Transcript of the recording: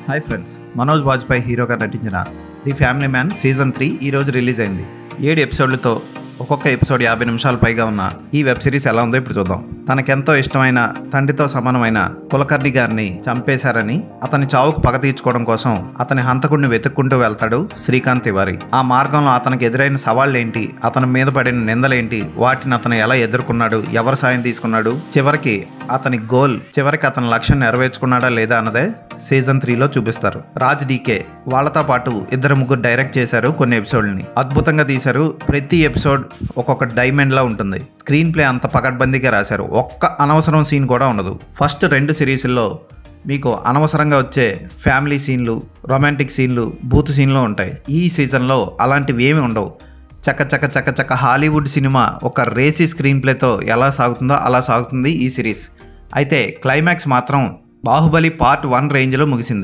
Hi friends, Manoj Vajpayee హీరోగా నటించిన the family man season 3 ఈరోజు రిలీజ్ అయింది. 7 ఎపిసోడ్లతో ఒక్కొక్క ఎపిసోడ్ 50 నిమిషాల పైగా ఉన్న ఈ వెబ్ సిరీస్ ఎలా ఉందో ఇప్పుడు చూద్దాం. తనకెంతో ఇష్టమైన తండ్రితో సమానమైన కులకర్ణి గారిని చంపేశారని అతని చావుకు పగ తీర్చుకోవడం కోసం అతని హంతకుడిని వెతుక్కుంటూ వెళ్తాడు శ్రీకాంత్ తివారీ. ఆ మార్గంలో అతనికి ఎదురైన సవాళ్ళేంటి, అతని మీద పడిన నిందలేంటి, వాటిని అతను ఎలా ఎదుర్కొన్నాడు, ఎవరి సాయం తీసుకున్నాడు, చివరికి అతని లక్ష్యం నెరవేర్చుకున్నాడా లేదా అన్నదే సీజన్ 3లో చూపిస్తారు. రాజ్ డీకే వాళ్ళతో పాటు 2-3 డైరెక్ట్ చేశారు. కొన్ని ఎపిసోడ్ని అద్భుతంగా తీశారు. ప్రతి ఎపిసోడ్ ఒక్కొక్క డైమండ్ లా ఉంటుంది. స్క్రీన్ ప్లే అంత పకడ్బందీగా రాశారు. ఒక్క అనవసరం సీన్ కూడా ఉండదు. ఫస్ట్ 2 సిరీస్ల్లో మీకు అనవసరంగా వచ్చే ఫ్యామిలీ సీన్లు, రొమాంటిక్ సీన్లు, బూత్ సీన్లు ఉంటాయి. ఈ సీజన్లో అలాంటివి ఏమి ఉండవు. చక్క హాలీవుడ్ సినిమా ఒక రేసీ స్క్రీన్ ప్లేతో ఎలా సాగుతుందో అలా సాగుతుంది ఈ సిరీస్. అయితే క్లైమాక్స్ మాత్రం బాహుబలి పార్ట్ 1 రేంజ్లో ముగిసింది.